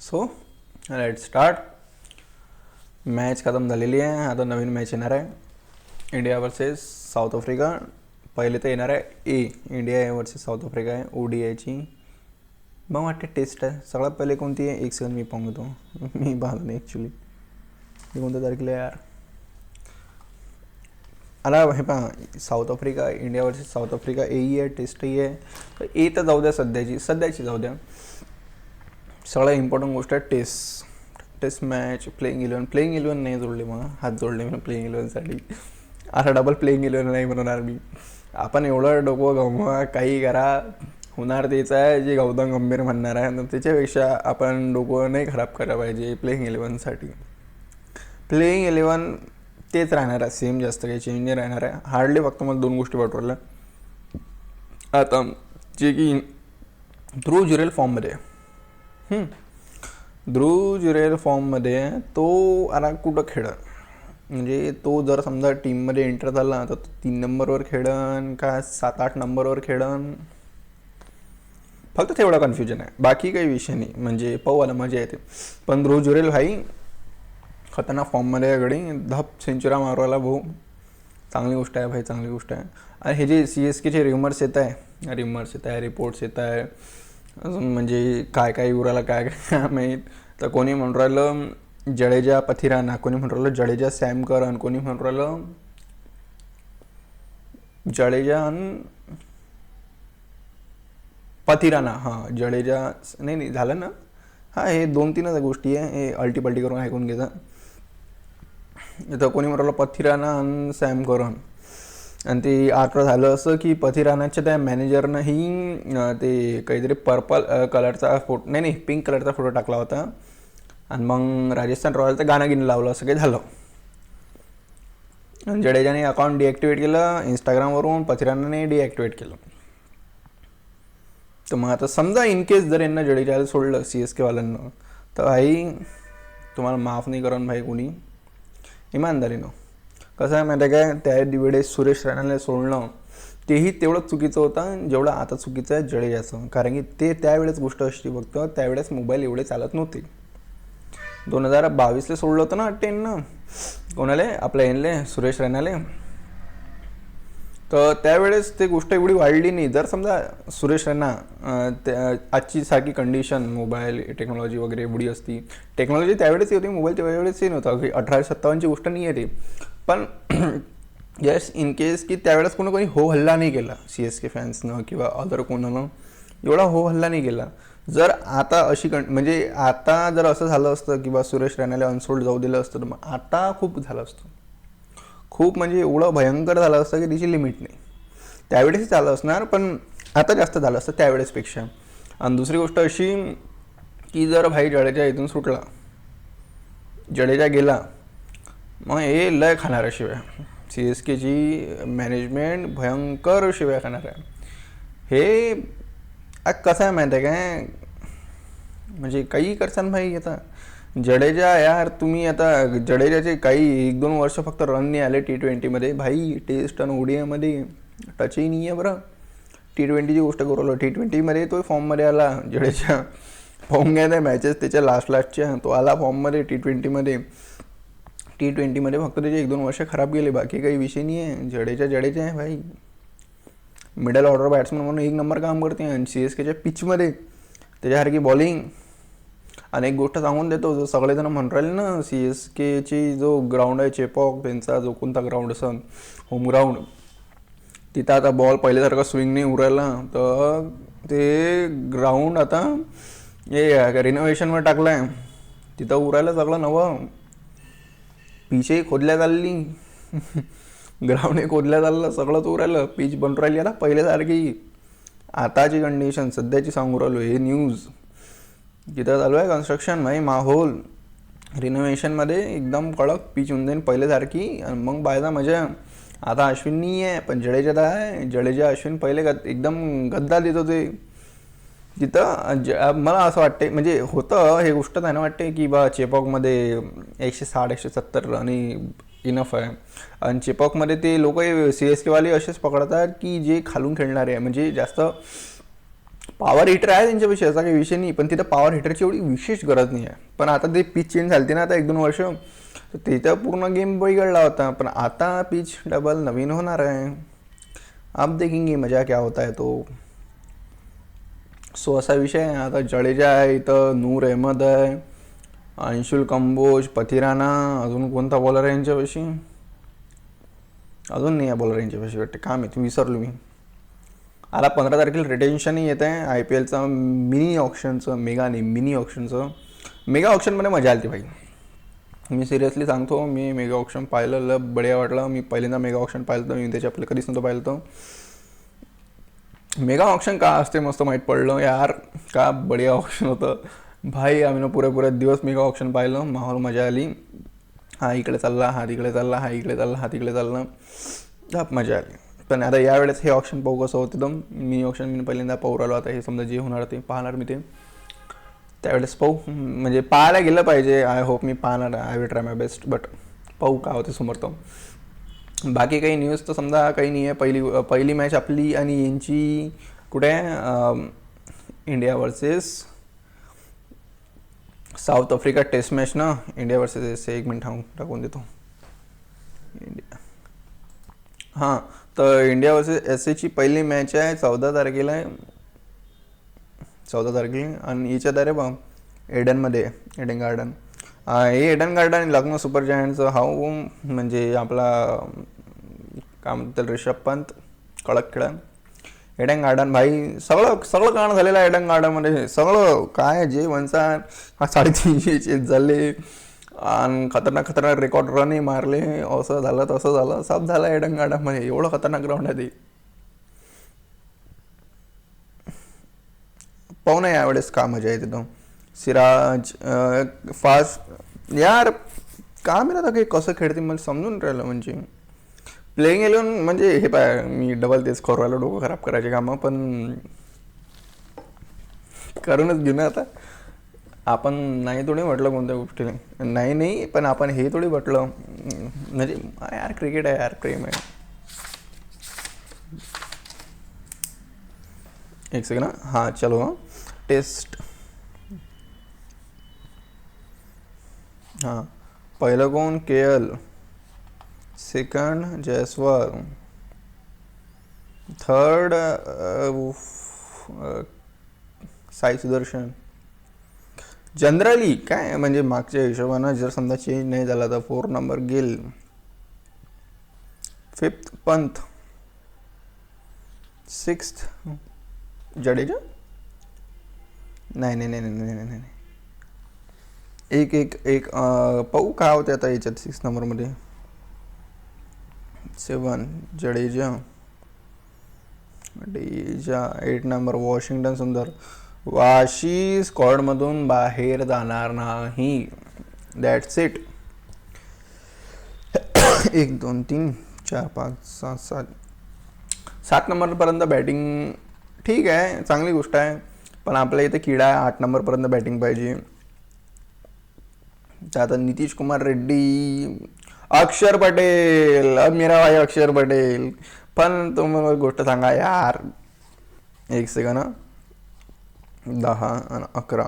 So let start. Match खतम झालेली आहे. आता नवीन मॅच येणार आहे इंडिया वर्सेस साऊथ आफ्रिका. पहिले तर येणार आहे इंडिया वर्सेस साऊथ आफ्रिका आहे ODIची. मग वाटते टेस्ट आहे. सगळ्यात पहिले कोणती आहे एक सेकंड मी पाहून घेतो. मी पाहतो नाही ॲक्च्युली मी कोणत्या तारखेला यार आला हे पहा. South Africa India versus South Africa आहे, टेस्टही आहे. तर तर जाऊ द्या, सध्याची जाऊ द्या. सगळ्यात इम्पॉर्टंट गोष्ट आहे टेस्ट मॅच. प्लेइंग इलेवन नाही जोडले, मग हात जोडले मी प्लेइंग इलेवनसाठी. आता डबल प्लेइंग इलेवन नाही बनवणार मी. आपण एवढं डोकं गमवा, काही करा, होणार तेच आहे जे गौतम गंभीर म्हणणार आहे. तर त्याच्यापेक्षा आपण डोकं नाही खराब करायला पाहिजे प्लेइंग इलेवनसाठी. प्लेइंग इलेवन तेच राहणार आहे, सेम, जास्त काही चेंज नाही राहणार आहे. हार्डली फक्त मला दोन गोष्टी पाठवल्या आता, जे की ध्रुव जुरेल फॉर्ममध्ये. ध्रुव जुरेल फॉर्ममध्ये तो आता कुठं खेळन, म्हणजे तो जर समजा टीममध्ये एंटर झाला तर 3 नंबरवर खेळन का 7-8 नंबरवर खेळन, फक्त तेवढा कन्फ्युजन आहे. बाकी काही विषय नाही, म्हणजे पाहूला मजा येते. पण ध्रुव जुरेल भाई खतरनाक फॉर्ममध्ये गडी, 10 सेंचुऱ्या मारवायला भाऊ, चांगली गोष्ट आहे भाई, चांगली गोष्ट आहे. आणि हे जे CSKचे रिपोर्ट्स येत आहे अजून, म्हणजे काय उराला काय माहीत. तर कोणी म्हणून राहिलं जडेजा पथिराना, कोणी म्हणून राहिलं जडेजा सॅम करन, कोणी म्हणून राहिलं जडेजा पथिराना. हां, जडेजा नाही झालं ना. हां, हे 2-3च गोष्टी आहे, हे अल्टीपल्टी करून ऐकून घ्यायचं. इथं कोणी म्हटलं पथिराना आणि सॅम करन. आणि ते आता झालं असं की पथिरानाच्या त्या मॅनेजरनंही ते काहीतरी पर्पल कलरचा फोटो, नाही पिंक कलरचा फोटो टाकला होता. आणि मग राजस्थान रॉयलचं गाणं लावलं, असं काही झालं. आणि जडेजाने अकाउंट डिॲक्टिवेट केलं इंस्टाग्रामवरून, पथिरानाने डिॲक्टिवेट केलं. तर मग आता समजा इनकेस जर यांना जडेजाला सोडलं CSKवाल्यांना, तर भाई तुम्हाला माफ नाही करून भाई कोणी, इमानदारीनं. कसं आहे माहिती आहे काय, त्या वेळेस सुरेश रैनाला सोडणं तेही तेवढंच चुकीचं होतं जेवढं आता चुकीचं आहे जडेजाचं. कारण की ते त्यावेळेस गोष्ट अशी फक्त त्यावेळेस मोबाईल एवढे चालत नव्हते. 2022ला सोडलं होतं ना टेननं कोणाला, आपल्या यांले सुरेश रैनाले. तर त्यावेळेस ते गोष्ट एवढी वाढली नाही. जर समजा सुरेश रैना आजची सारखी कंडिशन, मोबाईल टेक्नॉलॉजी वगैरे एवढी असती, टेक्नॉलॉजी त्यावेळेस होती, मोबाईल त्यावेळेसही नव्हता, 1857ची गोष्ट नाही आहे ती. पण यस, इन केस की त्यावेळेस कोणी हो हल्ला नाही केला CSK फॅन्सनं किंवा अदर कोणानं, एवढा हो हल्ला नाही केला. जर आता अशी म्हणजे आता जर असं झालं असतं की बा सुरेश रैनाला अनसोल्ड जाऊ दिलं असतं, तर मग आता खूप झालं असतं, खूप म्हणजे एवढं भयंकर झालं असतं की तिची लिमिट नाही. त्यावेळेसही झालं असणार, पण आता जास्त झालं असतं त्यावेळेसपेक्षा. आणि दुसरी गोष्ट अशी की जर भाई जडेजा इथून सुटला, जडेजा गेला, मग हे लय खाणार आहे शिवाय. CSKची मॅनेजमेंट भयंकर शिवाय खाणार आहे. हे कसं आहे माहिती आहे काय, म्हणजे काही करसान भाई. आता जडेजा यार, तुम्ही आता जडेजाचे काही 1-2 वर्ष फक्त रन नाही आले T20मध्ये भाई. टेस्ट आणि ODIमध्ये टचही नाही आहे बरं. T20ची गोष्ट करू, T20मध्ये तो फॉर्ममध्ये आला जडेजा. फॉर्म घ्या त्या मॅचेस त्याच्या लास्टच्या, तो आला फॉर्ममध्ये T20मध्ये फक्त त्याचे 1-2 वर्ष खराब गेले, बाकी काही विषय नाही आहे. जडेजा आहे भाई, मिडल ऑर्डर बॅट्समन म्हणून 1 नंबर काम करते. आणि CSKच्या पिचमध्ये त्याच्यासारखी बॉलिंग. आणि एक गोष्ट सांगून देतो, जो सगळेजण म्हणून राहिले ना CSKची जो ग्राउंड आहे चेपॉक, त्यांचा जो कोणता ग्राउंड असं होम ग्राउंड, तिथं आता बॉल पहिल्यासारखा स्विंग नाही उरायला. तर ते ग्राउंड आता हे रिनोव्हेशनवर टाकलं आहे, तिथं उरायला सगळं नवं. पिचही खोदल्या चालली, ग्राउंडही खोदल्या चाललं, सगळंच उरायलं, पिच बनून राहिली आता पहिल्यासारखी. आताची कंडिशन सध्याची सांगू राहिलो, हे न्यूज. तिथं चालू आहे कन्स्ट्रक्शन भाई, माहोल रिनोव्हेशनमध्ये एकदम कडक पिच होऊन जाईन पहिल्यासारखी. आणि मग बायदा मजा. आता अश्विन नाही आहे, पण जडेजा तर आहे. जडेजा अश्विन पहिले एकदम गद्दा देत होते तिथं. मला असं वाटते, म्हणजे होतं हे गोष्ट त्यानं वाटते की बा चेपॉकमध्ये 160-170 रन इनफ आहे. आणि चेपॉकमध्ये ते लोक CSKवाले असेच पकडतात की जे खालून खेळणारे आहे, म्हणजे जास्त पॉवर हिटर आहे त्यांच्यापेक्षा, असा काही विषय नाही, पण तिथं पॉवर हिटरची एवढी विशेष गरज नाही आहे. पण आता ते पिच चेंज झाली ना आता 1-2 वर्ष, तर तिथं पूर्ण गेम बिघडला होता. पण आता पिच डबल नवीन होणार आहे. अब देखेंगे मजा क्या होता है तो. सो असा विषय आहे. आता जडेजा आहे इथं, नूर अहमद आहे, अंशुल कंबोज, पथिराना, अजून कोणता बॉलर आहे यांच्यापाशी, अजून नाही आहे बॉलर यांच्यापाशी वाटते, काम आहे विसरलो मी. आता 15 तारखेला रिटेन्शनही येत आहे IPLचं मिनी ऑप्शनचं, मेगा नाही मिनी ऑप्शनचं. मेगा ऑप्शनमध्ये मजा आली भाई. मी सिरियसली सांगतो, मी मेगा ऑप्शन पाहिलं, बढिया वाटलं. मी पहिल्यांदा मेगा ऑप्शन पाहिलं तर मी त्याच्या आपलं कधीच नव्हतं पाहिलं तर. मेगा ऑप्शन का असते मस्त माहीत पडलं यार, का बढिया ऑप्शन होतं भाई. आम्ही पुरे दिवस मेगा ऑप्शन पाहिलं, माहोल मजा आली. हा इकडे चालला, हा तिकडे चालला, हा इकडे चालला, हा तिकडे चालला, खूप मजा आली. पण आता यावेळेस हे ऑप्शन पाहू कसं होतं एकदम. मिनी ऑप्शन मी पहिल्यांदा पाहू राहिलो. आता हे समजा जे होणार ते पाहणार मी, ते त्यावेळेस पाहू, म्हणजे पाहायला गेलं पाहिजे. आय होप मी पाहणार, I will try my best, but पाहू का होते समोर तो. बाकी काही न्यूज तर समजा काही नाही आहे. पहिली मॅच आपली आणि यांची कुठे आहे, India versus South Africa test match ना, इंडिया वर्सेस एस. 1 मिनिट टाकून देतो. इंडिया, हां, तर इंडिया वर्सेस SAची पहिली मॅच आहे 14 तारखेला आहे, 14 तारखेला. आणि याच्यात बा एडनमध्ये, एडन गार्डन. हे एडन गार्डन लखनौ सुपर जायंट्सचं हाऊ, म्हणजे आपला काय म्हणतात रिषभ पंत, कडक खेळा. एडन गार्डन भाई, सगळं कारण झालेलं आहे एडन गार्डनमध्ये. सगळं काय जे म्हणतात, 350 झाले आणि खतरनाक रेकॉर्ड रनही मारले, असं झालं तसं झालं, सब झालं एडन गार्डनमध्ये. एवढं खतरनाक ग्राउंड आहे ते. पाहू ना यावेळेस का मजा आहे तिथं. सिराज फास्ट यार, का मी आता काही कसं खेळते मला समजून राहिलं. म्हणजे प्लेइंग 11 म्हणजे हे पाय, मी डबल तेच करू राहिलो, डोकं खराब करायचे कामं, पण करूनच घेऊ ना आता. आपण नाही थोडी म्हटलं कोणत्या गोष्टीला, नाही पण आपण हे थोडी म्हटलं, म्हणजे यार क्रिकेट आहे यार, प्रेम आहे. एक सेकंड, हां चलो. हां टेस्ट, हां पहिलं कोण, KL, second Jaiswal, third Sai Sudarshan. Generally काय म्हणजे मागच्या हिशोबानं जर समजा चेंज नाही झाला तर 4 number gill, 5th Pant, 6th Jadeja. नाही, एक पाहू काय होते आता याच्यात 6 नंबरमध्ये. 7 जडेजा, 8 नंबर वॉशिंग्टन सुंदर. वाशी स्क्वॉडमधून बाहेर जाणार नाही, दॅट्स इट. 1 2 3 4 5 6 7 नंबरपर्यंत बॅटिंग ठीक आहे, चांगली गोष्ट आहे. पण आपल्या इथे किडा आहे, 8 नंबरपर्यंत बॅटिंग पाहिजे. आता नितीश कुमार रेड्डी, अक्षर पटेल, अब मेरा भाई अक्षर पटेल. पण तुम्ही गोष्ट सांगा यार, एक सेकंड, 10 आणि 11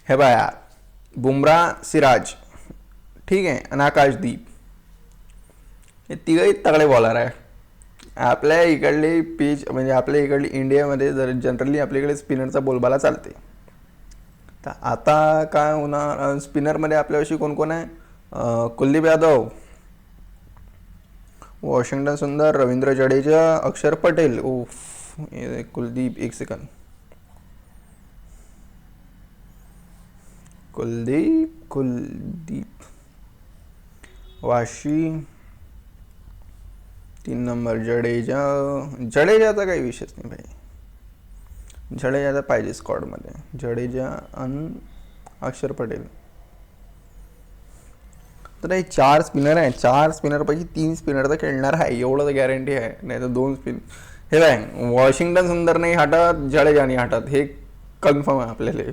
हे बा यार, बुमराह, सिराज ठीक आहे, आणि आकाशदीप, हे तिघही तगडे बॉलर आहे. आपल्या इकडली पिच म्हणजे आपल्या इकडली इंडियामध्ये जर जनरली आपल्याकडे स्पिनरचा बोलबाला चालते. तर आता काय होणार स्पिनरमध्ये आपल्याविषयी कोण आहे, कुलदीप यादव, वॉशिंग्टन सुंदर, रवींद्र जडेजा, अक्षर पटेल. उफ, कुलदीप, एक सेकंड, कुलदीप वाशी, 3 नंबर जडेजाचा काही विषयच नाही भाई. जडेजा पाहिजे स्क्वॉडमध्ये, जडेजा आणि अक्षर पटेल. तर हे 4 स्पिनर आहे, 4 स्पिनरपैकी 3 स्पिनर तर खेळणार आहे, एवढं तर गॅरंटी आहे. नाही तर 2 स्पिन हे काय, वॉशिंग्टन सुंदर नाही हटत, जडेजा नाही हटत, हे कन्फर्म आहे आपल्याला.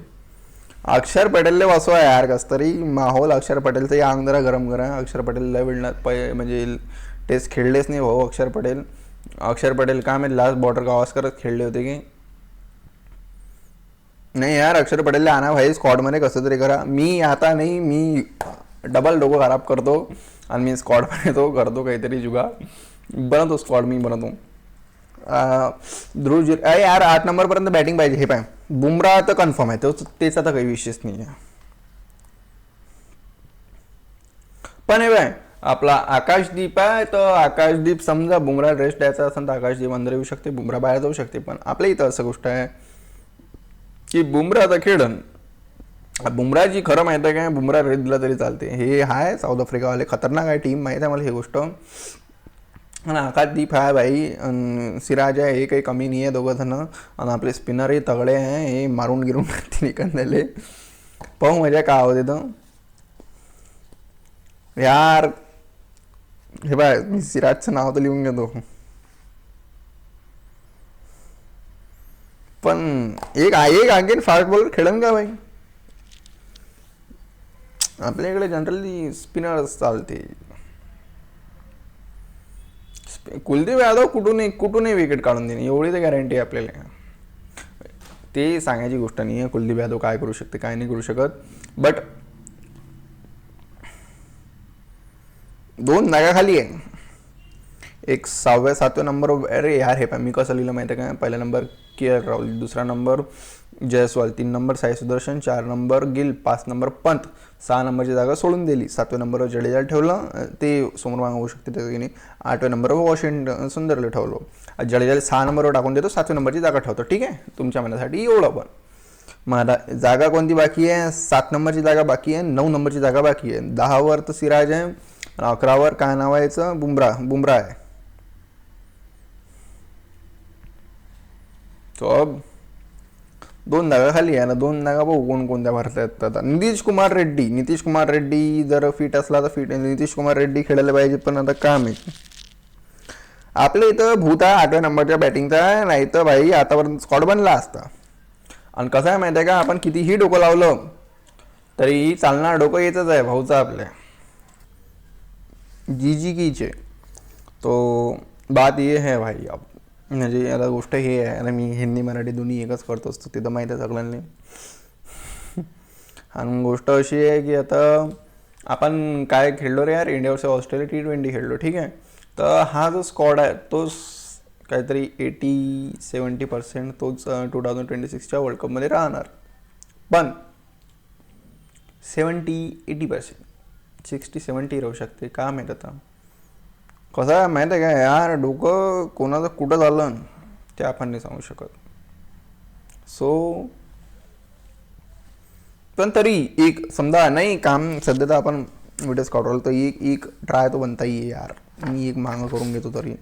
अक्षर पटेलला वाचवा यार, कस तरी माहोल अक्षर पटेलचं या अंग जरा गरम करा. अक्षर पटेलला विळण्यात म्हणजे टेस्ट खेळलेच नाही भाऊ अक्षर पटेल का मी लास्ट बॉर्डर गावस्करच खेळले होते की नाही यार, अक्षर पटेलला आणा भाई स्क्वॉडमध्ये कसं तरी करा. मी आता नाही, मी डबल डोकं खराब करतो आणि मी स्क्वॉडमध्ये येतो, करतो काहीतरी जुगा, बनवतो स्क्वॉड मी बनवतो. ध्रुव अरे यार 8 नंबरपर्यंत बॅटिंग पाहिजे. हे पाय बुमराह तर कन्फर्म आहे, तेच आता काही विशेष नाही आहे. पण हे बाय आपला आकाशदीप आहे, तर आकाशदीप समजा बुमराह रेस्ट द्यायचा असेल तर आकाशदीप अंदर येऊ शकते, बुमराह बाहेर जाऊ शकते. पण आपल्या इथं असं गोष्ट आहे की बुमराह आता खेळन, बुमराहची खरं माहिती आहे काय, बुमराह रेस्ट दिला तरी चालते. हे हाय साऊथ आफ्रिकावाले खतरनाक आहे टीम, माहीत आहे मला ही गोष्ट. आणि आकाशदीप आहे भाई, सिराज आहे, हे काही कमी नाही आहे दोघं जण. आणि आपले स्पिनरही तगडे आहे, हे मारून गिरून निकंदले. पाहू मजा का होते तर यार. हे बाय मी सिराजचं नाव तर लिहून घेतो, पण एक आणखीन फास्ट बॉलर खेळन का भाई. आपल्याकडे जनरली स्पिनर चालते. कुलदीप यादव कुठूनही विकेट काढून देणे एवढी तर गॅरंटी आहे आपल्याला. ते सांगायची गोष्ट नाही आहे कुलदीप यादव काय करू शकते काय नाही करू शकत. बट 2 जागाखाली आहे, एक 6व्या 7व्या नंबर. अरे यार हे पण मी कसं लिहिलं माहिती आहे का, पहिला नंबर के.एल. राहुल, दुसरा number Jaiswal, 3 number Sai Sudharsan, 4 number Gill, 5 number Pant, 6 नंबरची जागा सोडून दिली, 7व्या नंबरवर जडेजा ठेवलं, ते समोर मागं होऊ शकते त्याचं की नाही. 8व्या नंबरवर वॉशिंग्टन सुंदरला ठेवलं, जडेजाला 6 नंबरवर टाकून देतो, 7व्या नंबरची जागा ठेवतो. ठीक आहे, तुमच्या मनासाठी एवढं. पण मग आता जागा कोणती बाकी आहे, 7 नंबरची जागा बाकी आहे, 9 नंबरची जागा बाकी आहे. 10वर तर सिराज आहे, 11वर काय नाव आहे याचं, बुमराह आहे. तो अब 2 जागा खाली आहे ना, 2 जागा बघू कोणकोणत्या भरता येतात. आता नितीश कुमार रेड्डी जर फिट असला तर नितीश कुमार रेड्डी खेळायला पाहिजे. पण आता काम आहे आपल्या इथं भूत आहे 8व्या नंबरच्या बॅटिंगचा, नाही तर भाई आतापर्यंत स्क्वॉड बनला असता. आणि कसं आहे माहिती आहे का, आपण कितीही डोकं लावलं तरी चालणार डोकं येतच आहे भाऊचा आपल्या जी कीचे. तो बात ये है भाई. अब म्हणजे आता गोष्ट हे आहे, आता मी हिंदी मराठी दोन्ही एकच करत असतो, ते तर माहीत आहे सगळ्यांनी. आणि गोष्ट अशी आहे की आता आपण काय खेळलो रे यार, इंडिया वर्सेस ऑस्ट्रेलिया T20 खेळलो. ठीक आहे, तर हा जो स्क्वॉड आहे तोच काहीतरी 80-70% तोच 2026च्या वर्ल्ड कपमध्ये राहणार. पण 70-80%, 60-70 राहू शकते, का माहीत. आता कसं आहे माहीत आहे का यार, डोकं कोणाचं कुठं झालं ते आपण नाही सांगू शकत. सो पण तरी एक समजा नाही काम सध्या तर आपण व्हिडिओ स्कॉट राहिलो, तर एक ट्राय तो बनता येईल यार. मी एक मागं करून घेतो तरी.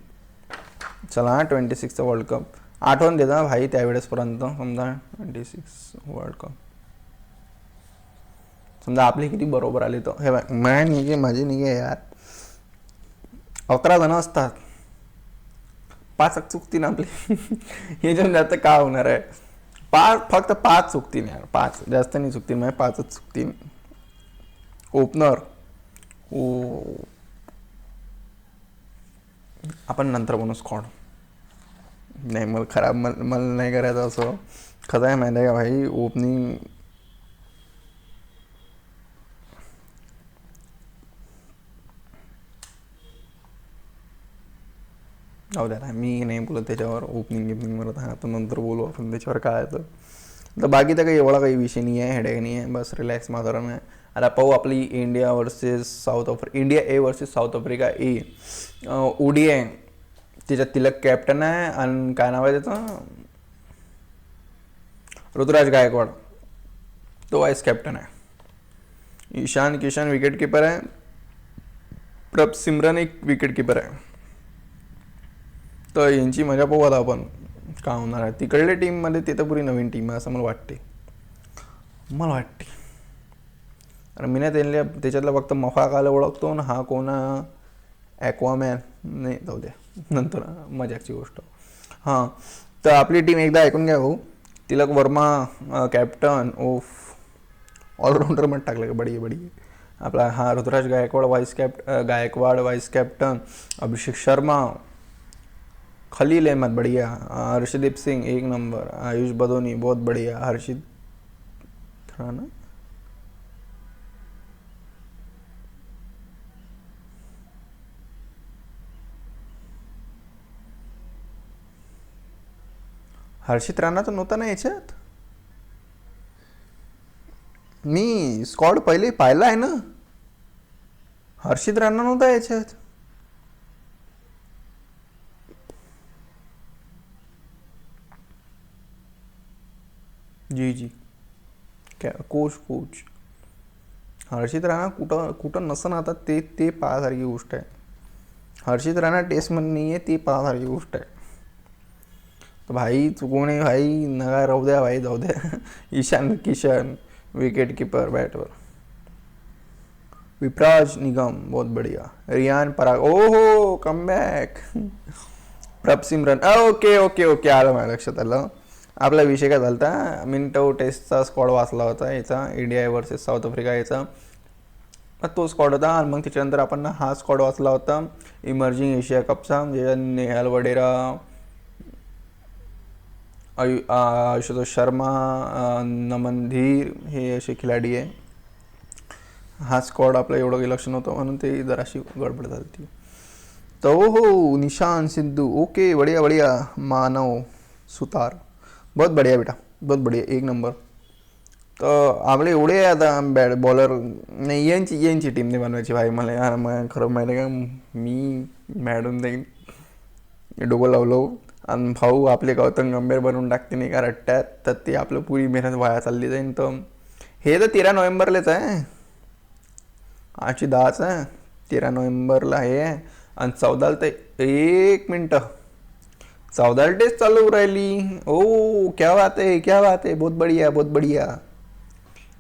चला 26चा वर्ल्ड कप आठवण देता भाई त्यावेळेसपर्यंत. समजा 26 वर्ल्ड कप समजा आपले किती बरोबर आले तर हे बाय माझी निघे यार, 11 जण असतात, 5 चुकतील आपले. हे जे जास्त का होणार आहे, फक्त 5 चुकतील यार, 5 जास्त नाही चुकतील, म्हणजे 5च चुकतील. ओपनर आपण नंतर बनवू स्क्वॉड. नाही मला नाही करायचं असं. खरं आहे माहिती आहे का भाई, ओपनिंग जाऊ द्या, मी नाही बोलत त्याच्यावर. ओपनिंग आता आता नंतर बोलू आपण त्याच्यावर काय तर बाकी तर काही एवढा काही विषय नाही आहे, हेडेक नाही आहे, बस रिलॅक्स मात्र नाही. आता पाहू आपली India A versus South Africa A ODI. त्याच्यात तिलक कॅप्टन आहे आणि काय नाव आहे त्याचं, ऋतुराज गायकवाड तो वाईस कॅप्टन आहे. ईशान किशन विकेट कीपर आहे, प्रभ सिमरन एक विकेट कीपर आहे. तर यांची मजा पाहू आता आपण का होणार आहे. तिकडल्या टीममध्ये ते तर पुरी नवीन टीम आहे असं मला वाटते. आणि मी नाही त्याच्यातला फक्त मफाकाला ओळखतो ना, हा कोणा ॲक्वामॅन नाही, जाऊ द्या नंतर मजाकची गोष्ट. हां, तर आपली टीम एकदा ऐकून घ्या भाऊ. तिलक वर्मा कॅप्टन, ऑलराऊंडर मध्ये टाकलं का, बडी आपला हा ऋतुराज गायकवाड वाईस कॅप्टन, अभिषेक शर्मा, खलील अहमद बढ़िया, हर्षदीप सिंह 1 नंबर, आयुष बदोनी बहुत बढ़िया, हर्षित राणा हर्षित राणा तर नव्हता ना याच्यात. मी स्कॉड पहिले पाहिला आहे ना. हर्षित राणा नव्हता याच्यात. जी जी. कोच कोच हर्षित राणा कुठं कुठं नसन आता ते ते पाहासारखी गोष्ट आहे. हर्षित राणा टेस्टमध्ये नाही आहे ती पाहासारखी गोष्ट आहे. तर भाई चुकू नये भाई, नका राहू द्या भाई, जाऊ द्या. ईशान किशन विकेट कीपर बॅटवर. विपराज निगम बहुत बढ़िया. रियान पराग ओहो comeback. Prabhsimran okay okay okay आलं माझ्या लक्षात आलं. आपला विषय काय झाला होता, मिंटो टेस्टचा स्क्वॉड वाचला होता याचा, इंडिया वर्सेस साऊथ आफ्रिका याचा. तो स्क्वॉड होता. आणि मग त्याच्यानंतर आपण हा स्क्वॉड वाचला होता इमर्जिंग एशिया कपचा, म्हणजे नेहाल वडेरा, आशुतोष शर्मा, नमन धीर, हे असे खिलाडी आहे. हा स्क्वॉड आपलं एवढं काही लक्ष नव्हतं म्हणून ते जराशी गडबड झाली ती. तर हो निशान सिद्धू ओके बढिया बढिया. मानव सुतार बहुत बढ़िया बेटा, बहुत बढ़िया, एक नंबर. तर आपले एवढे आता बॅट बॉलर नाही, यांची टीम नाही बनवायची भाई मला यार. मग खरं माहिती आहे का, मी मॅडून जाईन डोकं लावलो आणि भाऊ आपले गौतम गंभीर बनवून टाकते नाही का रट्ट्यात, तर ते आपलं पुरी मेहनत वाया चालली जाईन. तर हे तर 13 नोव्हेंबरलाच आहे, आजची 10च आहे, 13 नोव्हेंबरला हे आहे. आणि 14 तर 1 मिनटं 14 टेस्ट चालू राहिली. ओ क्या बात है, क्या बात है, बहुत बढ़िया बहुत बढ़िया.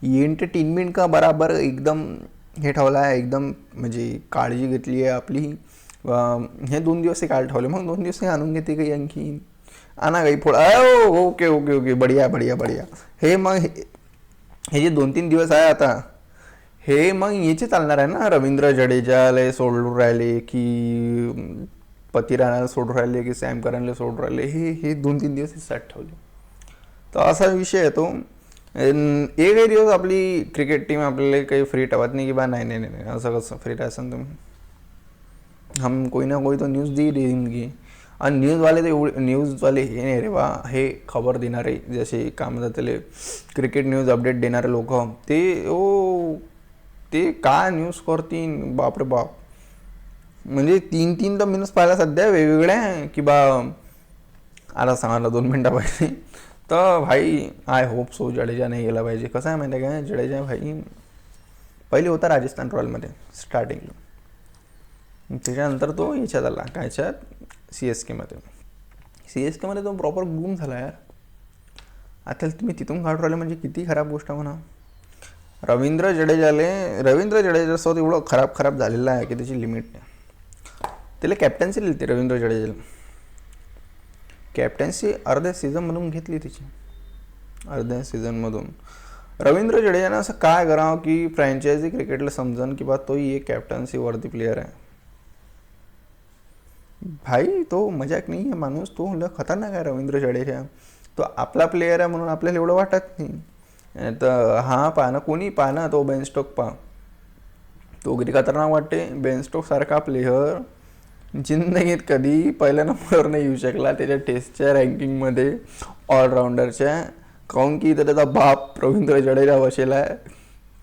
एंटरटेनमेंट का बराबर एकदम हे ठेवलं आहे, एकदम म्हणजे काळजी घेतली आहे आपली. हे 2 दिवस काल ठेवले, मग 2 दिवस आणून घेते काही आणखी आणा काही फोड. ओके ओके ओके बढिया बढिया बढिया. हे मग हे जे 2-3 दिवस आहे आता, हे मग याचे चालणार आहे ना, रवींद्र जडेजाला सोडून राहिले की पती राणाला सोडून राहिले की सॅम करनला सोडून राहिले, हे 2-3 दिवस साथ ठेवले. तर असा विषय आहे तो. एकही दिवस आपली क्रिकेट टीम आपल्याला काही फ्री ठेवत नाही की बा नाही नाही नाही असं कसं फ्री राहसन तुम्ही. हम कोई ना कोई तो न्यूज़ दे देंगे. आणि न्यूज़वाले तो न्यूज़वाले हे नाही रे बा, हे खबर देणारे जसे काय म्हणतात त्याला क्रिकेट न्यूज अपडेट देणारे लोक, ते काय न्यूज करतील बापरे बाप. म्हणजे 3 तर मीनच पाहिला सध्या वेगवेगळ्या की बा आता सांगायला 2 मिनटं पाहिजे. तर भाई आय होप सो जडेजा नाही गेला पाहिजे. कसं आहे माहिती आहे काय, जडेजा भाई पहिले होता राजस्थान रॉयलमध्ये स्टार्टिंगला, त्याच्यानंतर तो याच्यात आला कायच्यात CSKमध्ये. CSKमध्ये तो प्रॉपर गुम झाला यार. आता तुम्ही तिथून काढून राहिले म्हणजे किती खराब गोष्ट म्हणा. रवींद्र जडेजासोबत एवढं खराब झालेलं आहे की त्याची लिमिट नाही. त्याला कॅप्टन्सी दिली रवींद्र जडेजाला, कॅप्टन्सी अर्ध्या सीझनमधून घेतली त्याची, अर्ध्या सीझनमधून. रवींद्र जडेजानं असं काय करावं की फ्रँचायझी क्रिकेटला समजन की बा तोही एक कॅप्टन्सी वर्दी प्लेअर आहे. भाई तो मजाक नाही आहे माणूस, तो लय खतरनाक आहे रवींद्र जडेजा. तो आपला प्लेअर आहे म्हणून आपल्याला एवढं वाटत नाही. तर हा पाहणं कोणी पाहणं, तो बेन स्टोक पहा, तो किती खतरनाक वाटते. बेन स्टोक सारखा प्लेअर जिंदगीत कधी पहिल्या नंबरवर नाही येऊ शकला त्याच्या टेस्टच्या रँकिंगमध्ये ऑलराऊंडरच्या, काऊन की त्याचा बाप रवींद्र जडेजा बसेला आहे.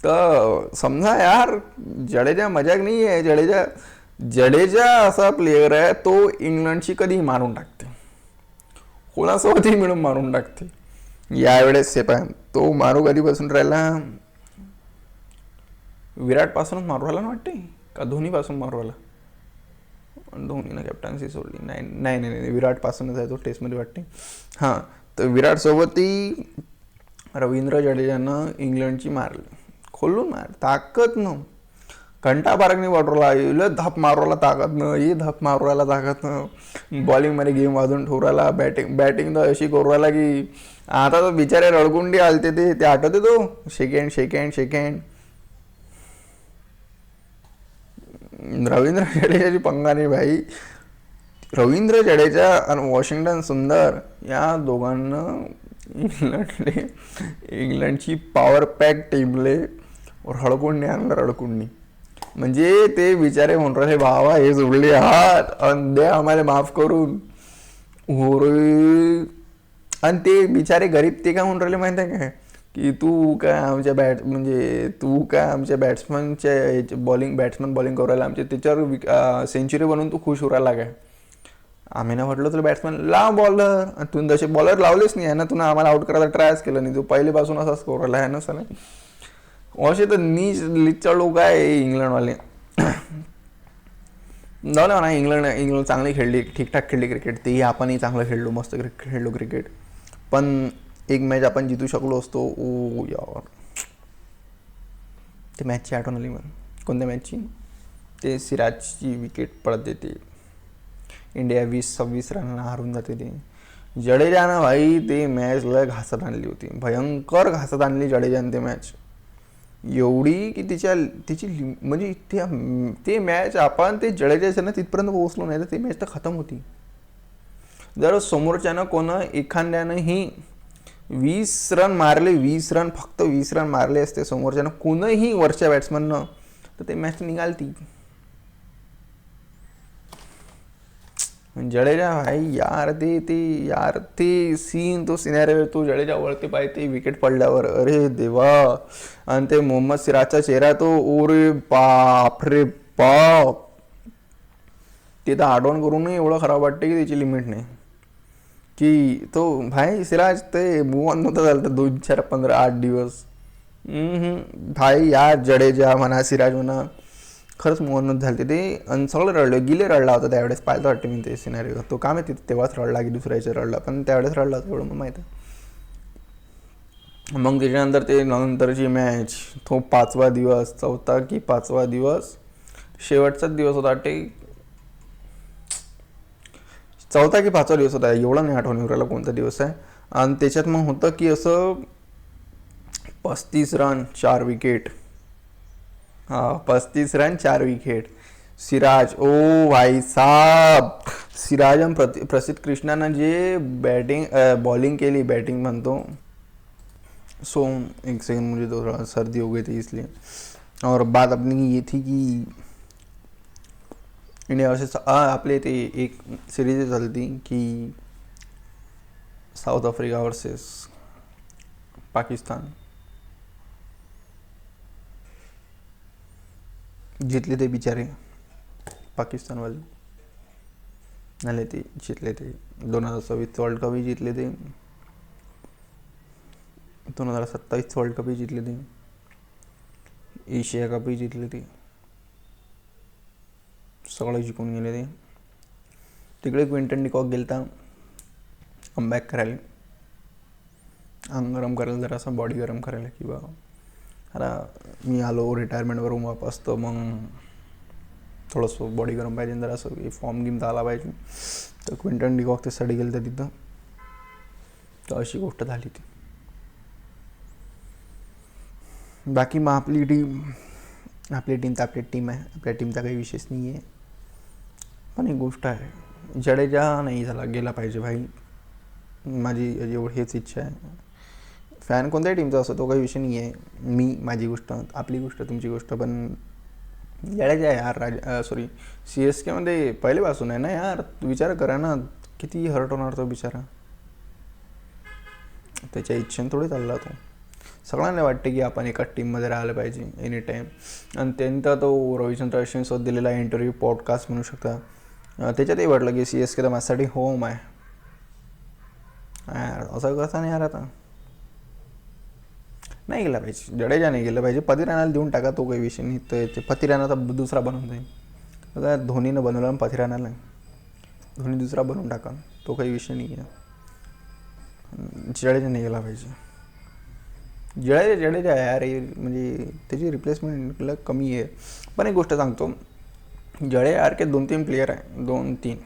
तर समजा यार जडेजा मजाक नाही आहे. जडेजा असा प्लेअर आहे तो इंग्लंडची कधी मारून टाकते, कोणासोबतही मिळून मारून टाकते. यावेळेस हे पाय तो मारू कधीपासून राहिला, विराटपासूनच मारू राहिला ना वाटते का धोनीपासून मारू राहिला. धोनीनं कॅप्टन्सी सोडली नाही विराटपासूनच आहे तो टेस्टमध्ये वाटते. हां तर विराटसोबतही रवींद्र जडेजानं इंग्लंडची मारली, खोलून मार ताकदनं, घंटा बारकनी वाटरला येईल धाप मारवायला ताकदनं, हे धाप मारवायला ताकदनं, बॉलिंगमध्ये गेम वाजून ठेवरायला, बॅटिंग तर अशी करू राहिला की आता तो बिचारे रडकुंडी आलते ते आठवते तो शेक हँड. रवींद्र जडेजाची पंगा नाही भाई. रवींद्र जडेजा आणि वॉशिंग्टन सुंदर या दोघांना इंग्लंडची पॉवर पॅक टीमले रडकुंडी आणलं रडकुंडी. म्हणजे ते बिचारे म्हणून राहिले भावा हे जोडले हात आणि दे आम्हाला माफ करून. हो रे. आणि ते बिचारे गरीब ते काय म्हणून राहिले माहिती आहे काय की तू काय आमच्या म्हणजे तू काय आमच्या बॅट्समनच्या बॅट्समन बॉलिंग करू राहिला आमच्या त्याच्यावर सेंचुरी बनवून तू खुश उरायला काय. आम्ही ना म्हटलं तुला बॅट्समॅन लाव बॉलर, तू तसे बॉलर लावलेच नाही आहे ना, तुला आम्हाला आउट करायला ट्रायच केलं नाही, तू पहिलेपासून असा स्कोर आला आहे ना सर. असे तर नीच लीगचा लोक आहे इंग्लंडवाले. जाऊ ना इंग्लंड चांगली खेळली, ठीकठाक खेळली क्रिकेट, तेही आपणही चांगलं खेळलो, मस्त खेळलो क्रिकेट. पण एक मॅच आपण जितू शकलो असतो. ओ यार ते मॅचची आठवण आली मला. कोणत्या मॅचची? ते सिराजची विकेट पडत देते, इंडिया 20-26 रनला हारून जाते. ते जडेजानं भाई ते मॅच लय घासत आणली होती, भयंकर घासत आणली जडेजानं ते मॅच. एवढी की तिची म्हणजे ते मॅच आपण ते जडेजानं तिथपर्यंत पोहोचलो नाही तर ते मॅच तर खतम होती. जर समोरच्यानं कोणं एखाद्यानंही 20 रन मारले, 20 रन फक्त 20 रन मारले असते समोरच्यानं कोणंही वरच्या बॅट्समननं, तर ते मॅच निघालती. जडेजा भाई यार ते सीन, तो सिनेरियो, तो जडेजा वळते पाहिजे ते विकेट पडल्यावर, अरे देवा. आणि ते मोहम्मद सिराजचा चेहरा तो, ओरे बाप रे बाप. ते तर आठवण करूनही एवढं खराब वाटते की त्याची लिमिट नाही. की तो भाई सिराज ते मूव ऑन नव्हतं झालं तर 2-4-15-8 दिवस. भाई यार जडेजा म्हणा सिराज म्हणा खरंच मोहनच झाले ते. आणि सगळं रडलं, गिले रडला होता त्यावेळेस, पाहिलं वाटते मी ते सिनेरिओ. तो का माहिती तेव्हाच रडला की दुसऱ्याच्या रडला, पण त्यावेळेस रडला होता एवढं मला माहिती आहे. मग त्याच्यानंतर ते नंतरची मॅच, तो 5वा दिवस, 4था की 5वा दिवस, शेवटचाच दिवस होता ते, 4था की 5वा दिवस होता, एवढं नाही आठवण उरायला कोणता दिवस आहे. आणि त्याच्यात मग होतं की असं 35 run 4 wicket, 35 run 4 wicket. Siraj, ओ भाई साहब, सिराज आणि प्रसिद्ध कृष्णानं जे बॉलिंग केली, बॅटिंग म्हणतो सो, एक सेकंड मुझे तो सर्दी हो गई थी इसलिए. और बात अपनी ये थी कि इंडिया वर्सेस आपले इथे एक सिरीज चालती की साऊथ आफ्रिका वर्सेस पाकिस्तान. जितले ते बिचारे पाकिस्तानवाले, नाही ते जितले ते 2026 वर्ल्ड कपही जितले ते, 2027 वर्ल्ड कपही जितले ते, एशिया कपही जितले ते, सगळं जिंकून गेले ते. तिकडे क्विंटन डिकॉक गेलता कमबॅक करायला, अंग गरम करायला, जरासा बॉडी गरम करायला, की बा आता मी आलो रिटायरमेंटवरून वापस, तर मग थोडंसं बॉडी गरम पाहिजे, जरासं फॉर्म गेम आला पाहिजे. तर क्विंटन डिकॉक त्यासाठी गेलं तर तिथं, तर अशी गोष्ट झाली ती. बाकी मग आपली टीम तर आपली टीम आहे, आपल्या टीमचा काही विशेष नाही आहे. पण एक गोष्ट आहे, जडेजा नाही झाला, गेला पाहिजे भाई, माझी एवढी हेच इच्छा आहे. फॅन कोणत्याही टीमचा असो तो काही विषय नाही आहे, माझी गोष्ट, आपली गोष्ट, तुमची गोष्ट, पण जडेजा यार CSK मध्ये पहिलेपासून आहे ना यार, विचार करा ना किती हर्ट होणार तो बिचारा. त्याच्या इच्छेने थोडी चालला तो. सगळ्यांना वाटते की आपण एकाच टीममध्ये राहायला पाहिजे एनी टाईम. आणि त्यांचा तो रविचंद्र अश्विनसोबत दिलेला इंटरव्ह्यू, पॉडकास्ट म्हणू शकता, त्याच्यातही वाटलं की CSK तर माझ्यासाठी होम आहे. असं करता नाही यार, आता नाही गेला पाहिजे, जडेजा नाही गेलं पाहिजे. पतिरानाला देऊन टाका, तो काही विषय नाही. ते पतिराना तर दुसरा बनवून जाईल. आता धोनीनं बनवला आणि पतिरानाला धोनी दुसरा बनवून टाका, तो काही विषय नाही आहे. जडेजा नाही गेला पाहिजे. जडेजा यार म्हणजे त्याची रिप्लेसमेंट कमी आहे. पण एक गोष्ट सांगतो, जडेजासारखे 2-3 प्लेयर आहे, 2-3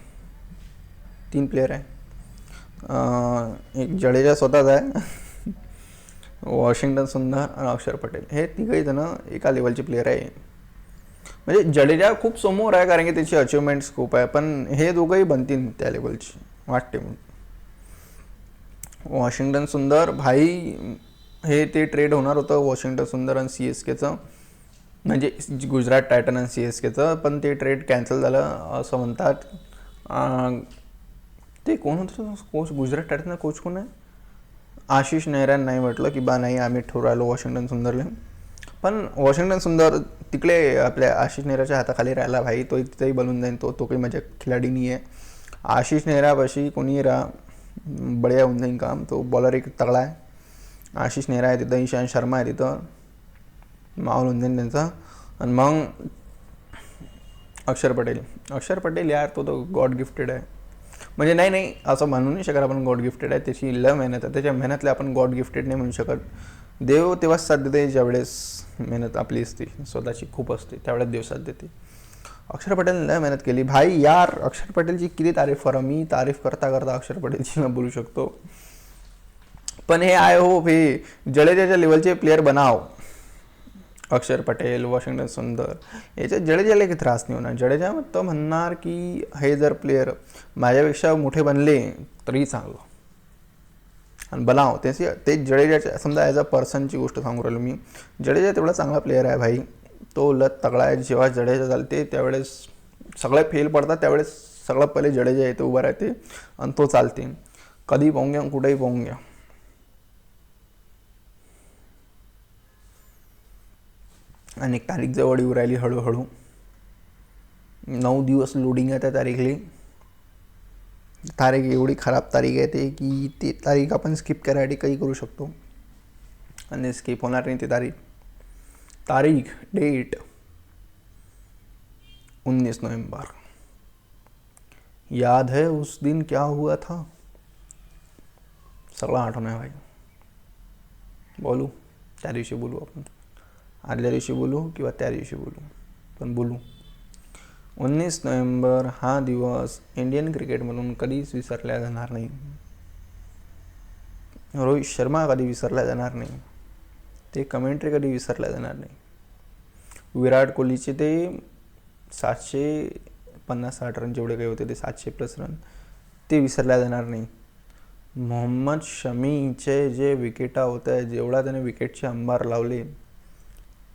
प्लेयर आहे. एक जडेजा स्वतःच आहे, वॉशिंग्टन सुंदर आणि अक्षर पटेल, हे तिघही जण एका लेवलचे प्लेयर आहे. म्हणजे जडेजा खूप समोर आहे कारण की त्याची अचिव्हमेंट्स खूप आहे, पण हे दोघंही बनतील त्या लेवलची वाटते. वॉशिंग्टन सुंदर भाई, हे ते ट्रेड होणार होतं वॉशिंग्टन सुंदर आणि CSKचं, म्हणजे गुजरात टायटन आणि CSKचं, पण ते ट्रेड कॅन्सल झालं असं म्हणतात. ते कोण होतं कोच गुजरात टायटनचा, कोच कोण आहे? आशिष नेहरान नाही म्हटलं की बा नाही आम्ही ठेवू राहिलो वॉशिंग्टन सुंदरले. पण वॉशिंग्टन सुंदर तिकडे आपल्या आशिष नेहराच्या हाताखाली राहिला भाई, तो तिथेही बनून जाईल. तो काही माझ्या खिलाडी नाही आहे. आशिष नेहरापाशी कोणी राहा बढिया होऊन जाईल काम. तो बॉलर एक तगडा आहे. आशिष नेहरा आहे तिथं, ईशांत शर्मा आहे तिथं, माहोल होऊन जाईल त्यांचा. आणि मग अक्षर पटेल यार, तो गॉड गिफ्टेड आहे. म्हणजे नाही असं म्हणू नाही शकत आपण गॉड गिफ्टेड आहे. त्याची लय मेहनत आहे, त्याच्या मेहनतले आपण गॉड गिफ्टेड नाही म्हणू शकत. देव तेव्हाच साथ देते ज्यावेळेस मेहनत आपली असते, स्वतःची खूप असते, त्यावेळेस देव साथ देते. अक्षर पटेलने लय मेहनत केली भाई यार. अक्षर पटेलची किती तारीफ करा, मी तारीफ करता करता अक्षर पटेलची न बोलू शकतो. पण हे आय होप हे जडेजाच्या लेवलचे प्लेअर बनाव. अक्षर पटेल, वॉशिंग्टन सुंदर, याच्यात जडेजाला काही त्रास नाही होणार. जडेजा तर म्हणणार की हे जर प्लेअर माझ्यापेक्षा मोठे बनले तरी चांगलं, आणि बनाव ते जडेजाच्या समजा ॲज अ पर्सनची गोष्ट सांगू राहिलो मी. जडेजा तेवढा चांगला प्लेअर आहे भाई, तो लत तगडा आहे. जेव्हा जडेजा चालते त्यावेळेस सगळे फेल पडतात, त्यावेळेस सगळ्यात पहिले जडेजा येते, उभा राहते आणि तो चालते. कधी पाहून घ्या, कुठेही पाहून घ्या. आणि एक तारीख जवळ येऊ राहिली हळूहळू. 9 दिवस लोडिंग आहे त्या तारीखली. तारीख एवढी खराब तारीख आहे ते की ती तारीख आपण स्किप करायसाठी काही करू शकतो, आणि स्किप होणार नाही ती तारीख. डेट 19 नवंबर. याद है उस दिन क्या हुआ था, सगळं आठवण आहे भाई. बोलू त्या दिवशी बोलू आपण, आदल्या दिवशी बोलू किंवा त्या दिवशी बोलू, पण बोलू. 19 नोव्हेंबर हा दिवस इंडियन क्रिकेट म्हणून कधीच विसरला जाणार नाही. रोहित शर्मा कधी विसरला जाणार नाही, ते कमेंट्री कधी विसरला जाणार नाही. विराट कोहलीचे ते 750-60 रन जेवढे काही होते ते 700+ रन, ते विसरल्या जाणार नाही. मोहम्मद शमीचे जे विकेटा होत्या, जेवढा त्याने विकेटचे अंबार लावले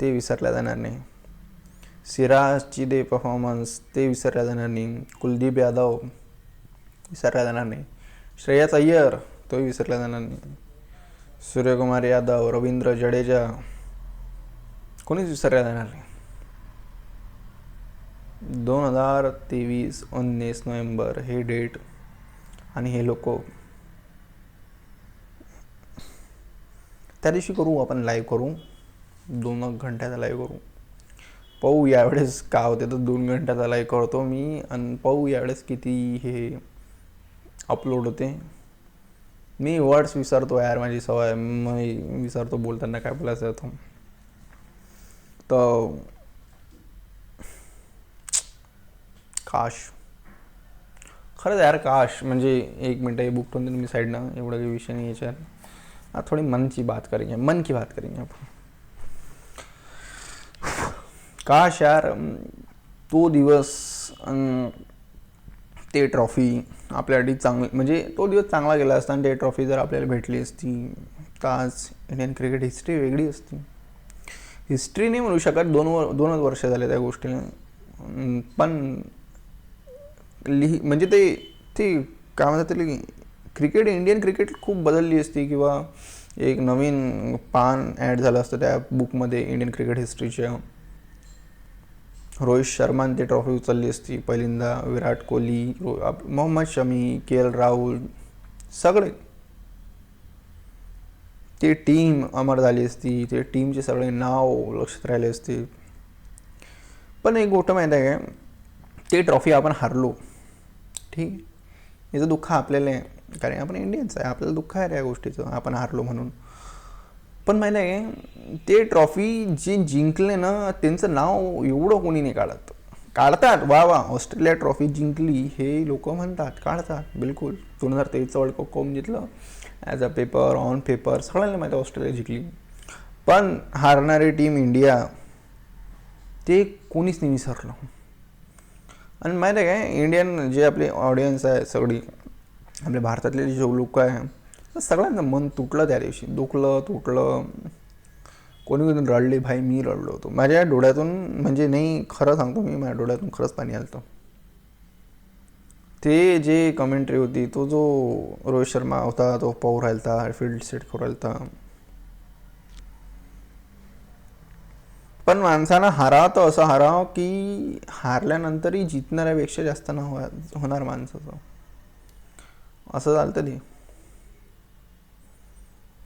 ते विसरल्या जाणार नाही. सिराजची ते परफॉर्मन्स ते विसरल्या जाणार नाही. कुलदीप यादव विसरल्या जाणार नाही. श्रेयस अय्यर तोही विसरल्या जाणार नाही. सूर्यकुमार यादव, रवींद्र जडेजा कोणीच विसरल्या जाणार नाही. 2023 19 नोव्हेंबर हे डेट, आणि हे लोक. त्या दिवशी करू आपण लाईव्ह करू, 2 घंट्याचा लाईव्ह करू. पाहू यावेळेस का होते, तर 2 घंट्याचा लाईव्ह करतो मी, आणि पाहू यावेळेस किती हे अपलोड होते. मी वर्ड्स विसरतो यार, माझी सवय, मी विसरतो बोलताना काय बोलायचं होतं. तर काश, खरंच यार काश, म्हणजे 1 मिनटं हे बुक ठेवून मी साईडनं, एवढा काही विषय नाही याच्यात. थोड़ी मन की बात करेंगे अपन. काश यार तो दिवस ते ट्रॉफी आपल्यासाठी चांगली, म्हणजे तो दिवस चांगला गेला असता, आणि ते ट्रॉफी जर आपल्याला भेटली असती तर आज इंडियन क्रिकेट हिस्ट्री वेगळी असती. हिस्ट्री नाही म्हणू शकत, 2 वर्ष झाले त्या गोष्टीला, पण म्हणजे ते काय म्हणतात ते, क्रिकेट, इंडियन क्रिकेट खूप बदलली असती, किंवा एक नवीन पान ॲड झालं असतं त्या बुकमध्ये इंडियन क्रिकेट हिस्ट्रीच्या. रोहित शर्माने ते ट्रॉफी उचलली असती पहिल्यांदा, विराट कोहली, मोहम्मद शमी, KL राहुल, सगळे. ते टीम अमर झाली असती, ते टीमचे सगळे नाव लक्षात राहिले असते. पण एक गोष्ट माहीत आहे काय, ते ट्रॉफी आपण हारलो, ठीक, याचं दुःख आपल्याला आहे, कारण आपण इंडियन्स आहे, आपल्याला दुःख आहे त्या गोष्टीचं, आपण हारलो म्हणून. पण माहिती आहे ते ट्रॉफी जे जिंकले ना, त्यांचं नाव एवढं कोणी नाही काढतात. वा ऑस्ट्रेलिया ट्रॉफी जिंकली हे लोक म्हणतात, काढतात बिलकुल. 2023 वर्ल्ड कप कोण जिंकलं, as a paper, on paper सगळ्यांना माहिती ऑस्ट्रेलिया जिंकली. पण हारणारी टीम इंडिया ते कोणीच नाही विसरलं. आणि माहिती आहे काय, इंडियन जे आपले ऑडियन्स आहे सगळी, आपल्या भारतातले जे लोक आहे, सगळ्यांना मन तुटलं त्या दिवशी, दुखलं तुटलं. कोणी कोणी रडले, भाई मी रडलो होतो. माझ्या डोळ्यातून म्हणजे नाही, खरं सांगतो मी, माझ्या डोळ्यातून खरंच पाणी आलं होतं. ते जे कमेंट्री होती, तो जो रोहित शर्मा होता तो पाहू राहिला होता, फील्ड सेट करू राहिला होता. पण माणसानं हारावं तर असं हारावं की हारल्यानंतरही जिंकणाऱ्यापेक्षा जास्त ना होणार माणसाचं, असं झालं ते.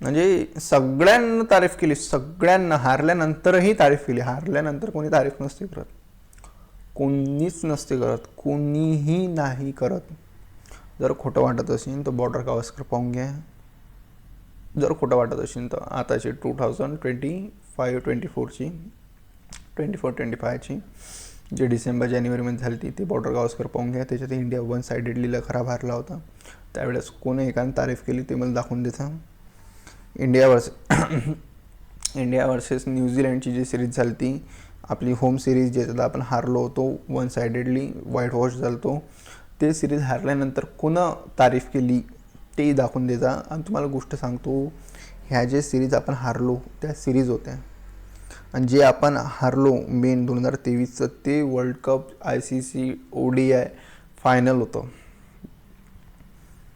म्हणजे सगळ्यांना तारीफ केली, सगळ्यांना, हारल्यानंतरही तारीफ केली. हारल्यानंतर कोणी तारीफ नसते करत, कोणीच नसते करत, कोणीही नाही करत. जर खोटं वाटत असेल तर बॉर्डर गावस्कर पाहून घ्या. जर खोटं वाटत असेल तर आताची 2025-24ची 24-25ची जे डिसेंबर जानेवारीमध्ये झाली ती, ते बॉर्डर गावस्कर पाहून घ्या. त्याच्यात इंडिया 1 साइडेडली खराब हारला होता. त्यावेळेस कोणी एकाने तारीफ केली ते मला दाखवून देता. इंडिया वर्सेस न्यूझीलंडची जी सिरीज झाली ती, आपली होम सिरीज, ज्याच्यात आपण हारलो होतो 1 साइडेडली, व्हाईट वॉश झालं तो, ते सिरीज हारल्यानंतर कोणं तारीफ केली तेही दाखवून देता. आणि तुम्हाला गोष्ट सांगतो, ह्या जे सिरीज आपण हारलो त्या सिरीज होत्या, आणि जे आपण हारलो मेन 2023चं ते world cup ICC ODI final होतं.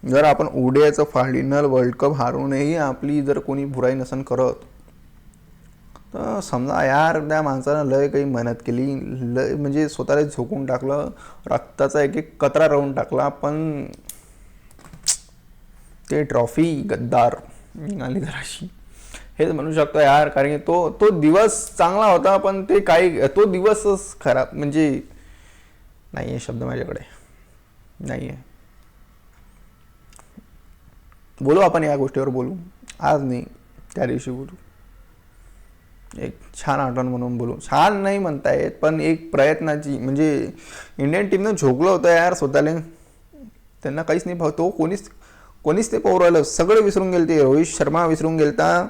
जर आपण ODIचं फायनल वर्ल्ड कप हारूनही आपली जर कोणी बुराई नसन करत, तर समजा यार त्या माणसानं लय काही मेहनत केली, लय म्हणजे स्वतःला झोकून टाकलं, रक्ताचा एक एक कचरा राहून टाकला, पण ते ट्रॉफी गद्दार निघाली जराशी, हेच म्हणू शकतो यार. कारण की तो दिवस चांगला होता, पण ते काही तो दिवसच खराब, म्हणजे नाही आहे शब्द माझ्याकडे, नाही आहे. बोलू आपण या गोष्टीवर, बोलू आज नाही, त्या दिवशी बोलू. एक छान आठवण म्हणून बोलू. छान नाही म्हणता येत, पण एक प्रयत्नाची, म्हणजे इंडियन टीमनं झोकलं होतं यार स्वतःला. त्यांना काहीच नाही पाहतो, कोणीच ते पाहू राहिलं. सगळे विसरून गेले ते. रोहित शर्मा विसरून गेलता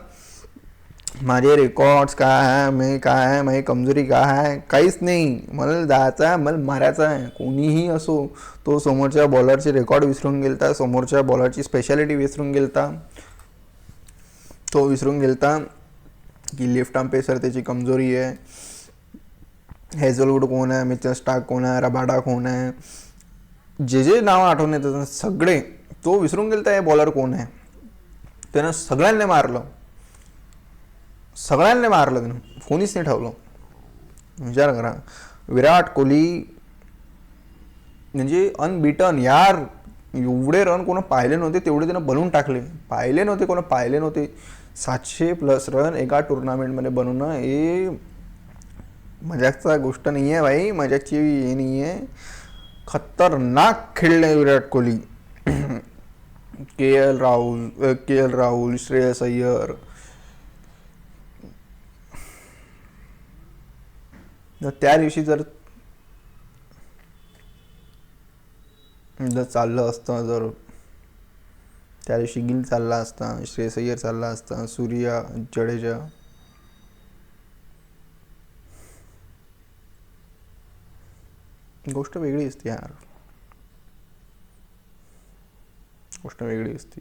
माझे रेकॉर्ड्स काय आहे, मी काय आहे, माझी कमजोरी काय आहे, काहीच नाही. मला जायचं आहे, मला मारायचं आहे, कोणीही असो. तो समोरच्या बॉलरचे रेकॉर्ड विसरून गेलता, समोरच्या बॉलरची स्पेशालिटी विसरून गेलता. तो विसरून गेलता की लेफ्ट आर्म पेसर त्याची कमजोरी आहे. हेझलवूड कोण आहे, मिचेल स्टार्क कोण आहे, रबाडा कोण आहे, जे नावं आठवण येतात सगळे तो विसरून गेलता. हे बॉलर कोण आहे, त्यानं सगळ्यांना मारलं त्यानं, कोणीच नाही ठेवलं. विचार करा, विराट कोहली म्हणजे अनबीटन यार. एवढे रन कोणा पाहिले नव्हते, तेवढे त्यानं बनवून टाकले. पाहिले नव्हते 700+ रन एका टुर्नामेंटमध्ये बनवणं, हे मजाकचा गोष्ट नाही आहे भाई, मजाकची हे नाही आहे. खतरनाक खेळले विराट कोहली. KL राहुल, श्रेयस अय्यर, त्या दिवशी जर चाललं असतं, जर त्या दिवशी गिल चालला असता, श्रेयस अय्यर चालला असता, सूर्या, जडेजा, गोष्ट वेगळी असते यार, गोष्ट वेगळी असते.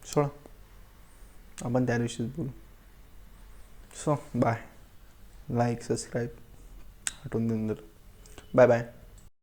सोडा, आपण त्या दिवशीच बोलू. सो बाय, लाईक सबस्क्राईब आठवून देऊन. Bye bye.